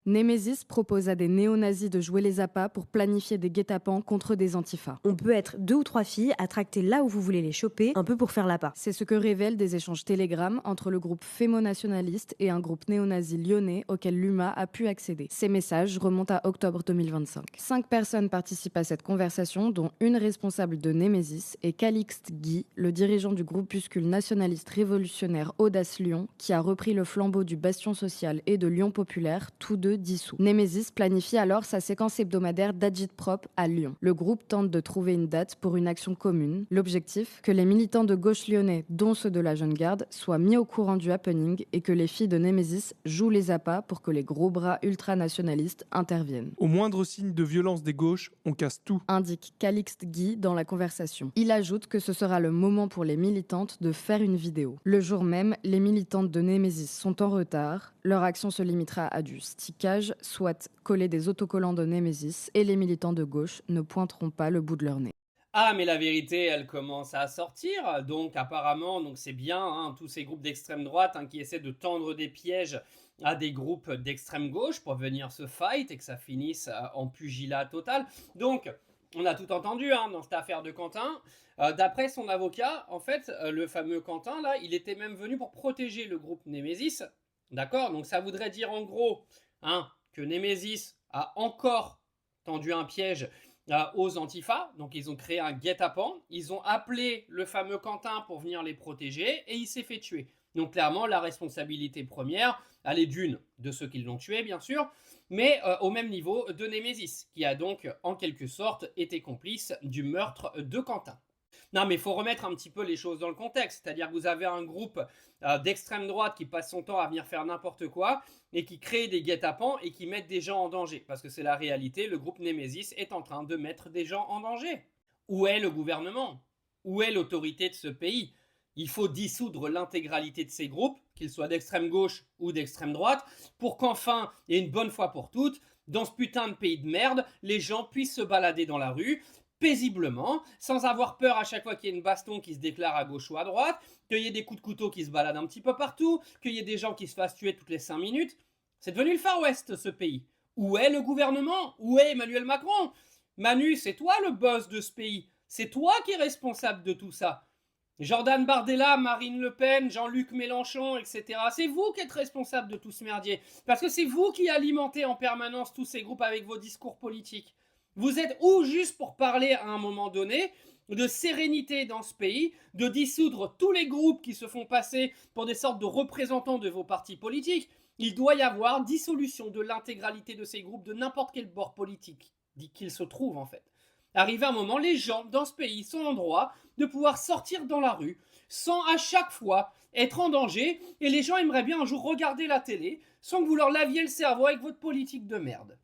Némésis propose à des néo-nazis de jouer les appâts pour planifier des guet-apens contre des antifas. On peut être 2 ou 3 filles à tracter là où vous voulez les choper, un peu pour faire l'appât. C'est ce que révèlent des échanges Telegram entre le groupe fémo-nationaliste et un groupe néo-nazi lyonnais auquel l'UMA a pu accéder. Ces messages remontent à octobre 2025. 5 personnes participent à cette conversation, dont une responsable de Némésis et Calixte Guy, le dirigeant du groupuscule nationaliste révolutionnaire Audace Lyon, qui a repris le flambeau du Bastion social et de Lyon Populaire, tous deux dissous. Némésis planifie alors sa séquence hebdomadaire d'agit-prop à Lyon. Le groupe tente de trouver une date pour une action commune. L'objectif, que les militants de gauche lyonnais, dont ceux de la Jeune Garde, soient mis au courant du happening et que les filles de Némésis jouent les appâts pour que les gros bras ultranationalistes interviennent. Au moindre signe de violence des gauches, on casse tout. Indique Calixte Guy dans la conversation. Il ajoute que ce sera le moment pour les militantes de faire une vidéo. Le jour même, les militantes de Némésis sont en retard. Leur action se limitera à du stickage, soit coller des autocollants de Némésis, et les militants de gauche ne pointeront pas le bout de leur nez. Ah, mais la vérité, elle commence à sortir. Donc, apparemment, donc c'est bien, hein, tous ces groupes d'extrême droite, hein, qui essaient de tendre des pièges à des groupes d'extrême gauche pour venir se fight et que ça finisse en pugilat total. Donc, on a tout entendu, hein, dans cette affaire de Quentin. D'après son avocat, en fait, le fameux Quentin, là, il était même venu pour protéger le groupe Némésis. D'accord? Donc, ça voudrait dire en gros, hein, que Némésis a encore tendu un piège aux Antifa. Donc ils ont créé un guet-apens, ils ont appelé le fameux Quentin pour venir les protéger et il s'est fait tuer. Donc clairement, la responsabilité première, elle est d'une de ceux qui l'ont tué, bien sûr, mais au même niveau de Némésis, qui a donc en quelque sorte été complice du meurtre de Quentin. Non, mais il faut remettre un petit peu les choses dans le contexte. C'est-à-dire que vous avez un groupe d'extrême droite qui passe son temps à venir faire n'importe quoi et qui crée des guet-apens et qui mettent des gens en danger. Parce que c'est la réalité, le groupe Némésis est en train de mettre des gens en danger. Où est le gouvernement? Où est l'autorité de ce pays? Il faut dissoudre l'intégralité de ces groupes, qu'ils soient d'extrême gauche ou d'extrême droite, pour qu'enfin, et une bonne fois pour toutes, dans ce putain de pays de merde, les gens puissent se balader dans la rue paisiblement, sans avoir peur à chaque fois qu'il y ait une baston qui se déclare à gauche ou à droite, qu'il y ait des coups de couteau qui se baladent un petit peu partout, qu'il y ait des gens qui se fassent tuer toutes les 5 minutes. C'est devenu le Far West, ce pays. Où est le gouvernement? Où est Emmanuel Macron? Manu, c'est toi le boss de ce pays. C'est toi qui es responsable de tout ça. Jordan Bardella, Marine Le Pen, Jean-Luc Mélenchon, etc. C'est vous qui êtes responsable de tout ce merdier. Parce que c'est vous qui alimentez en permanence tous ces groupes avec vos discours politiques. Vous êtes où juste pour parler à un moment donné de sérénité dans ce pays, de dissoudre tous les groupes qui se font passer pour des sortes de représentants de vos partis politiques. Il doit y avoir dissolution de l'intégralité de ces groupes de n'importe quel bord politique qu'ils se trouvent en fait. Arrivé un moment, les gens dans ce pays sont en droit de pouvoir sortir dans la rue sans à chaque fois être en danger, et les gens aimeraient bien un jour regarder la télé sans que vous leur laviez le cerveau avec votre politique de merde.